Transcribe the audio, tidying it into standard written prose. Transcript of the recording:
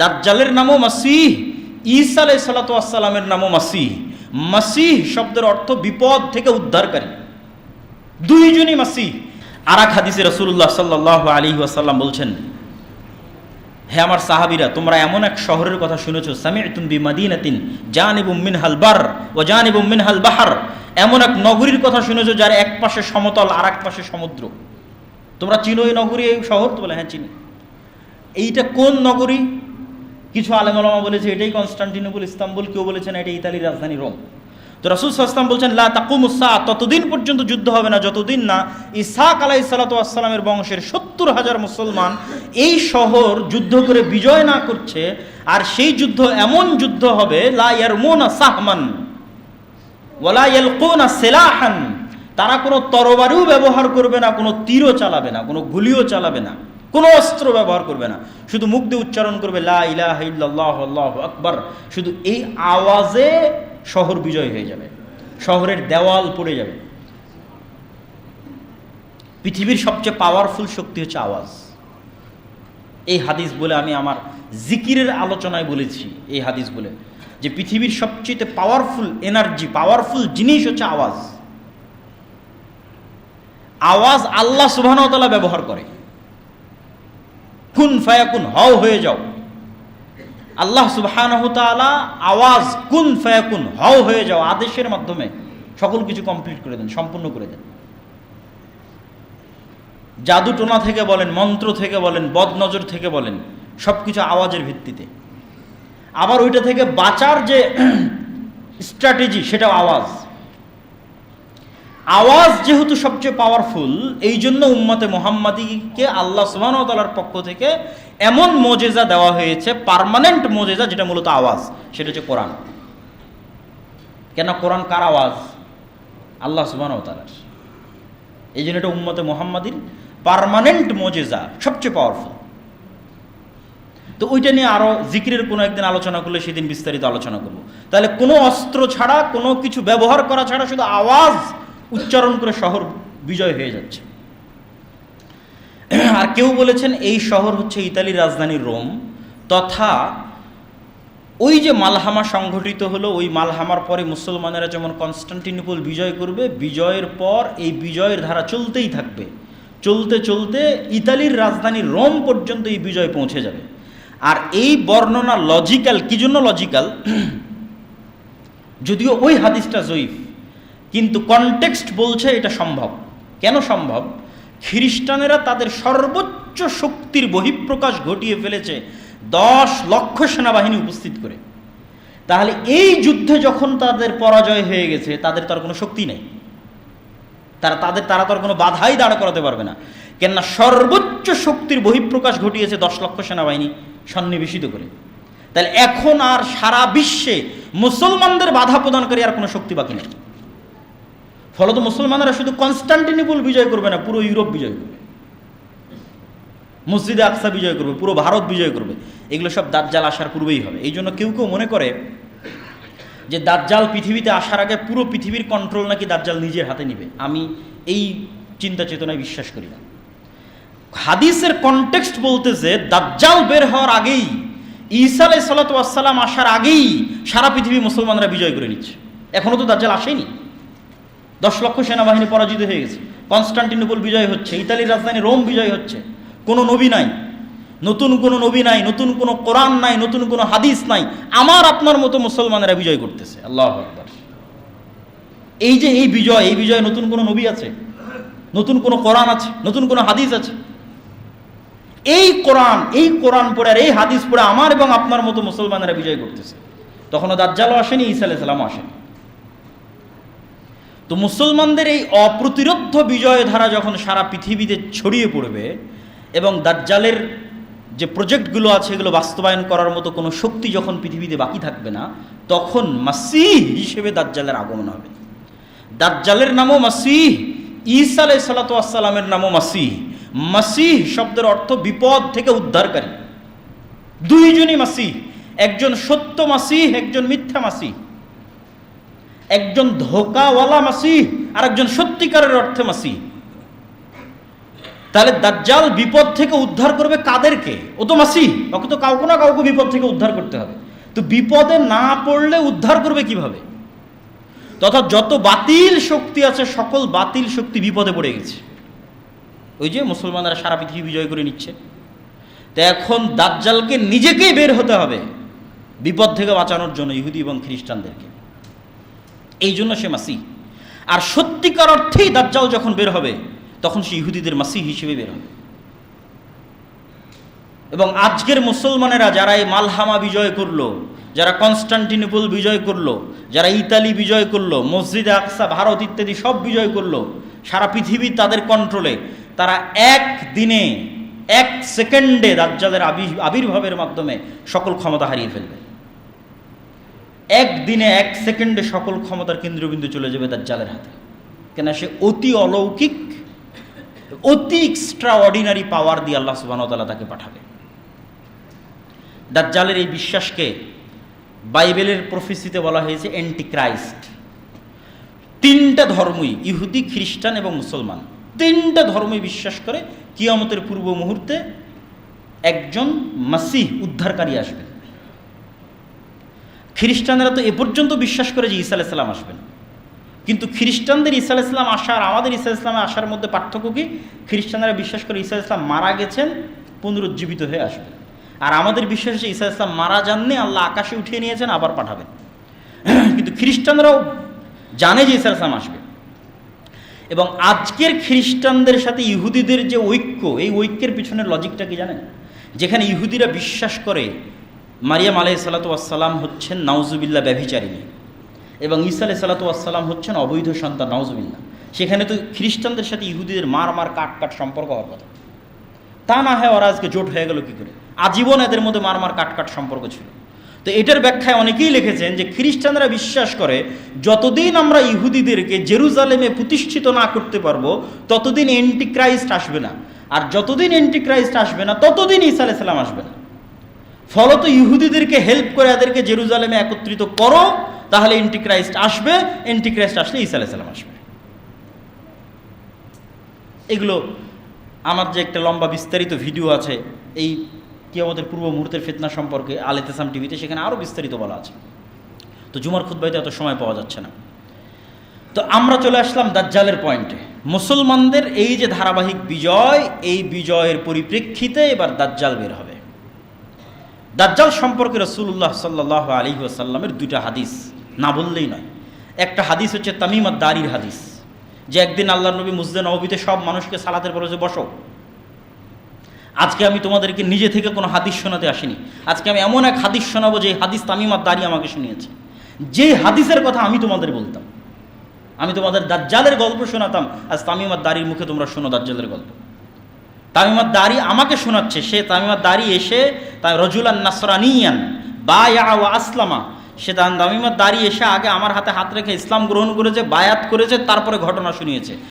দাজ্জালের নামও মাসিহ, ঈসা আলাইহিস সালাতু ওয়াস সালামের নামও মাসিহ। মাসিহ শব্দের অর্থ বিপদ থেকে উদ্ধারকারী, দুইজনই মাসিহ। আর এক হাদিসে রাসূলুল্লাহ সাল্লাল্লাহু আলাইহি ওয়াসাল্লাম বলছেন, হে আমার সাহাবীরা, তোমরা এমন এক শহরের কথা শুনেছো, সামি'তুম বিমাদিনাতিন জানিবুম মিনহাল বার ওয়া জানিবুম মিনহাল বাহর, এমন এক নগরীর কথা শুনেছো যার এক পাশে সমতল আর এক পাশে সমুদ্র। তোমরা চিনো এই নগরী, এই শহর? তো বলে হ্যাঁ চিনি। এইটা কোন নগরী? কিছু আলেম ওলামা বলেছে এটাই কনস্টান্টিনোপল, ইস্তাম্বুল, কেউ বলেছেন এটা ইতালির রাজধানী রোম। তো রাসূল সাল্লাল্লাহু আলাইহি ওয়াসাল্লাম বলছেন, লা তাকুমুস সাআ, ততদিন পর্যন্ত যুদ্ধ হবে না যতদিন না ইসহাক আলাইহিস সালাতু ওয়াস সালামের বংশের ৭০,০০০ মুসলমান এই শহর যুদ্ধ করে বিজয় না করছে। আর সেই যুদ্ধ এমন যুদ্ধ হবে, লা ইয়ারমুনা সাহমান ওয়ালা ইয়ালকুনা সিলাহান, তারা কোনো তরবারিও ব্যবহার করবে না, কোনো তীরও চালাবে না, কোনো গুলিও চালাবে না, কোনো অস্ত্র ব্যবহার করবে না, শুধু মুখ দিয়ে উচ্চারণ করবে লা ইলাহা ইল্লাল্লাহু আল্লাহু আকবার। শুধু এই আওয়াজে শহর বিজয় হয়ে যাবে, শহরের দেওয়াল পড়ে যাবে। পৃথিবীর সবচেয়ে পাওয়ারফুল শক্তি হচ্ছে আওয়াজ। এই হাদিস বলে আমি আমার জিকিরের আলোচনায় বলেছি, এই হাদিস বলে যে পৃথিবীর সবচেয়ে পাওয়ারফুল এনার্জি, পাওয়ারফুল জিনিস হচ্ছে আওয়াজ। আওয়াজ আল্লাহ সুবহানাহু ওয়া তাআলা ব্যবহার করে। কুন ফায়াকুন, হও হয়ে যাও। আল্লাহ সুবহানাহু ওয়া তাআলা আওয়াজ কুন ফায়াকুন, হও হয়ে যাও আদেশের মাধ্যমে সকল কিছু কমপ্লিট করে দেন, সম্পূর্ণ করে দেন। জাদু টোনা থেকে বলেন, মন্ত্র থেকে বলেন, বদনজর থেকে বলেন, সবকিছু আওয়াজের ভিত্তিতে। আবার ওইটা থেকে বাঁচার যে স্ট্র্যাটেজি, সেটাও আওয়াজ। আওয়াজ যেহেতু সবচেয়ে পাওয়ারফুল, এই জন্য উম্মতে মুহাম্মাদীকে আল্লাহ সুবহানাহু ওয়া তাআলার পক্ষ থেকে এমন মুজিজা দেওয়া হয়েছে, পার্মানেন্ট মুজিজা, যেটা মূলত আওয়াজ, সেটা হচ্ছে কোরআন। কেন কোরআন কার আওয়াজ? আল্লাহ সুবহানাহু ওয়া তাআলার। এই জন্য এটা উম্মতে মুহাম্মাদীর পার্মানেন্ট মুজিজা, সবচেয়ে পাওয়ারফুল। তো ওইটা নিয়ে আরো জিকিরের কোনো একদিন আলোচনা করলে সেদিন বিস্তারিত আলোচনা করব। তাহলে কোনো অস্ত্র ছাড়া, কোনো কিছু ব্যবহার করা ছাড়া শুধু আওয়াজ উচ্চারণ করে শহর বিজয় হয়ে যাচ্ছে। আর কেউ বলেছেন এই শহর হচ্ছে ইতালির রাজধানী রোম, তথা ওই যে মালহামা সংঘটিত হলো, ওই মালহামার পরে মুসলমানেরা যেমন কনস্টান্টিনোপল বিজয় করবে, বিজয়ের পর এই বিজয়ের ধারা চলতেই থাকবে, চলতে চলতে ইতালির রাজধানী রোম পর্যন্ত এই বিজয় পৌঁছে যাবে। আর এই বর্ণনা লজিক্যাল। কি জন্য লজিক্যাল? যদিও ওই হাদিসটা জয়ীফ, কিন্তু কনটেক্সট বলছে এটা সম্ভব। কেন সম্ভব? খ্রিস্টানেরা তাদের সর্বোচ্চ শক্তির বহিঃপ্রকাশ ঘটিয়ে ফেলেছে 10 লক্ষ সেনাবাহিনী উপস্থিত করে। তাহলে এই যুদ্ধে যখন তাদের পরাজয় হয়ে গেছে, তাদের তো আর কোনো শক্তি নেই, তারা তো আর কোনো বাধাই দাঁড় করাতে পারবে না। কেননা সর্বোচ্চ শক্তির বহিঃপ্রকাশ ঘটিয়েছে 10 লক্ষ সেনাবাহিনী সন্নিবেশিত করে। তাহলে এখন আর সারা বিশ্বে মুসলমানদের বাধা প্রদানকারী আর কোনো শক্তি বাকি নেই। ফলত মুসলমানরা শুধু কনস্টান্টিনোপল বিজয় করবে না, পুরো ইউরোপ বিজয় করবে, মসজিদে আকসা বিজয় করবে, পুরো ভারত বিজয় করবে। এগুলো সব দাজ্জাল আসার পূর্বেই হবে। এই জন্য কেউ কেউ মনে করে যে দাজ্জাল পৃথিবীতে আসার আগে পুরো পৃথিবীর কন্ট্রোল নাকি দাজ্জাল নিজের হাতে নিবে। আমি এই চিন্তা চেতনায় বিশ্বাস করি না। হাদিসের কনটেক্সট বলতেছে দাজ্জাল বের হওয়ার আগেই, ঈসা আলাইহিস সালাতু ওয়াস সালাম আসার আগেই সারা পৃথিবী মুসলমানরা বিজয় করে নিচ্ছে। এখনো তো দাজ্জাল আসেনি। 10 লক্ষ সেনাবাহিনী পরাজিত হয়ে গেছে, কনস্টান্টিনোপল বিজয় হচ্ছে, ইতালির রাজধানী রোম বিজয় হচ্ছে। কোনো নবী নাই, নতুন কোনো নবী নাই, নতুন কোনো কোরআন নাই, নতুন কোনো হাদিস নাই, আমার আপনার মতো মুসলমানেরা বিজয় করতেছে। আল্লাহু আকবার। এই যে এই বিজয় নতুন কোনো নবী আছে, নতুন কোনো কোরআন আছে, নতুন কোনো হাদিস আছে? এই কোরআন পড়ে আর এই হাদিস পড়ে আমার এবং আপনার মতো মুসলমানেরা বিজয় করতেছে। তখনও দাজ্জালও আসেনি, ঈসা আলাইহিস সালামও আসেনি। তো মুসলমানদের এই অপ্রতিরোধ্য বিজয় ধারা যখন সারা পৃথিবীতে ছড়িয়ে পড়বে এবং দাজ্জালের যে প্রজেক্টগুলো আছে এগুলো বাস্তবায়ন করার মতো কোনো শক্তি যখন পৃথিবীতে বাকি থাকবে না, তখন মাসীহ হিসেবে দাজ্জালের আগমন হবে। দাজ্জালের নামও মাসীহ, ঈসা আলাইহিস সালাতু ওয়াস সালামের নামও মাসীহ। মাসীহ শব্দের অর্থ বিপদ থেকে উদ্ধারকারী, দুইজনই মাসীহ। একজন সত্য মাসীহ, একজন মিথ্যা মাসীহ। একজন ধোকাওয়ালা মাসীহ আর একজন সত্যিকারের অর্থে মাসীহ। তাহলে দাজ্জাল বিপদ থেকে উদ্ধার করবে কাদেরকে? ও তো মাসিহ, ওকে তো কাউকে না কাউকে বিপদ থেকে উদ্ধার করতে হবে। তো বিপদে না পড়লে উদ্ধার করবে কিভাবে? তথা যত বাতিল শক্তি আছে সকল বাতিল শক্তি বিপদে পড়ে গেছে। ওই যে মুসলমানরা সারা পৃথিবী বিজয় করে নিচ্ছে, তো এখন দাজ্জালকে নিজেকেই বের হতে হবে বিপদ থেকে বাঁচানোর জন্য, ইহুদি এবং খ্রিস্টানদেরকে। এই জন্য সে মাসিহ। আর সত্যিকার অর্থেই দাজ্জাল যখন বের হবে তখন সে ইহুদিদের মাসিহ হিসেবে বের হবে। এবং আজকের মুসলমানেরা যারা এই মালহামা বিজয় করলো, যারা কনস্টান্টিনোপল বিজয় করলো, যারা ইতালি বিজয় করলো, মসজিদে আকসা, ভারত ইত্যাদি সব বিজয় করলো, সারা পৃথিবী তাদের কন্ট্রোলে, তারা এক দিনে, এক সেকেন্ডে দাজ্জালের আবির্ভাবের মাধ্যমে সকল ক্ষমতা হারিয়ে ফেলবে। একদিনে, এক সেকেন্ডে সকল ক্ষমতার কেন্দ্রবিন্দু চলে যাবে দাজ্জালের হাতে। কেন? সে অতি অলৌকিক, অতি এক্সট্রা অর্ডিনারি পাওয়ার দিয়ে আল্লাহ সুবহানাহু ওয়া তাআলা তাকে পাঠাবে। দাজ্জালের এই বিশ্বাসকে বাইবেলের প্রফেসিতে বলা হয়েছে অ্যান্টিক্রাইস্ট। তিনটা ধর্মই, ইহুদি, খ্রিস্টান এবং মুসলমান, তিনটা ধর্মই বিশ্বাস করে কিয়ামতের পূর্ব মুহূর্তে একজন মাসিহ উদ্ধারকারী আসবেন। খ্রিস্টানরা তো এ পর্যন্ত বিশ্বাস করে যে ঈসা আলাইহিস সালাম আসবেন, কিন্তু খ্রিস্টানদের ঈসা আলাইহিস সালাম আসার, আমাদের ঈসা আলাইহিস সালাম আসার মধ্যে পার্থক্য কি? খ্রিস্টানরা বিশ্বাস করে ঈসা আলাইহিস সালাম মারা গেছেন, পুনরুজ্জীবিত হয়ে আসবেন। আর আমাদের বিশ্বাস হচ্ছে ঈসা আলাইহিস সালাম মারা যাননি, আল্লাহ আকাশে উঠিয়ে নিয়েছেন, আবার পাঠাবেন। কিন্তু খ্রিস্টানরাও জানে যে ঈসা আলাইহিস সালাম আসবে। এবং আজকের খ্রিস্টানদের সাথে ইহুদিদের যে ঐক্য, এই ঐক্যের পিছনের লজিকটা কি জানেন? যেখানে ইহুদিরা বিশ্বাস করে মারিয়াম আলাইহিসসালাতু ওয়াসসালাম হচ্ছেন নাউজুবিল্লাহ ব্যভিচারিণী এবং ঈসা আলাইহিসসালাতু ওয়াসসালাম হচ্ছেন অবৈধ সন্তান, নাউজুবিল্লাহ, সেখানে তো খ্রিস্টানদের সাথে ইহুদিদের মার কাট সম্পর্ক হওয়ার কথা। তা না হয় ওরা আজকে জোট হয়ে গেল কী করে? আজীবন এদের মধ্যে মার কাট সম্পর্ক ছিল। তো এটার ব্যাখ্যায় অনেকেই লিখেছেন যে খ্রিস্টানরা বিশ্বাস করে যতদিন আমরা ইহুদিদেরকে জেরুজালেমে প্রতিষ্ঠিত না করতে পারবো ততদিন অ্যান্টিক্রাইস্ট আসবে না, আর যতদিন অ্যান্টিক্রাইস্ট আসবে না ততদিন ঈসা আলাইহিস সালাম আসবে না। ফলত ইহুদিদেরকে হেল্প করে এদেরকে জেরুজালেমে একত্রিত করো, তাহলে অ্যান্টিক্রাইস্ট আসবে, অ্যান্টিক্রাইস্ট আসলে ঈসা আলাইহিস সালাম আসবে। এগুলো আমার যে একটা লম্বা বিস্তারিত ভিডিও আছে এই কিয়ামতের পূর্ব মুহূর্তের ফিতনা সম্পর্কে আল ইতিসাম টিভিতে, সেখানে আরও বিস্তারিত বলা আছে। তো জুমার খুতবাতে এত সময় পাওয়া যাচ্ছে না। তো আমরা চলে আসলাম দাজ্জালের পয়েন্টে। মুসলমানদের এই যে ধারাবাহিক বিজয়, এই বিজয়ের পরিপ্রেক্ষিতে এবার দাজ্জাল বের হবে। দাজ্জাল সম্পর্কে রাসূলুল্লাহ সাল্লাল্লাহু আলাইহি ওয়াসাল্লামের দুইটা হাদিস না বললেই নয়। একটা হাদিস হচ্ছে তামিম আদ-দারির হাদিস, যে একদিন আল্লাহর নবী মসজিদে নববীতে সব মানুষকে সালাতের পরে বসো। আজকে আমি তোমাদেরকে নিজে থেকে কোনো হাদিস শোনাতে আসিনি, আজকে আমি এমন এক হাদিস শোনাবো যে হাদিস তামিম আদ-দারি আমাকে শুনিয়েছে, যে হাদিসের কথা আমি তোমাদের বলতাম। আমি তোমাদের দাজ্জালের গল্প শোনাতাম, আজ তামিম আদ-দারির মুখে তোমরা শোনো দাজ্জালের গল্প। তামিম আদ-দারি আমাকে শোনাচ্ছে। সে তামিম আদ-দারি এসে তাই রজুলান নাসরানিয়ান বায়া ওয়া আসলামা, সে তামিম আদ-দারি এসে আগে আমার হাতে হাত রেখে ইসলাম গ্রহণ করেছে, বায়াত করেছে, তারপরে ঘটনা শুনিয়েছে।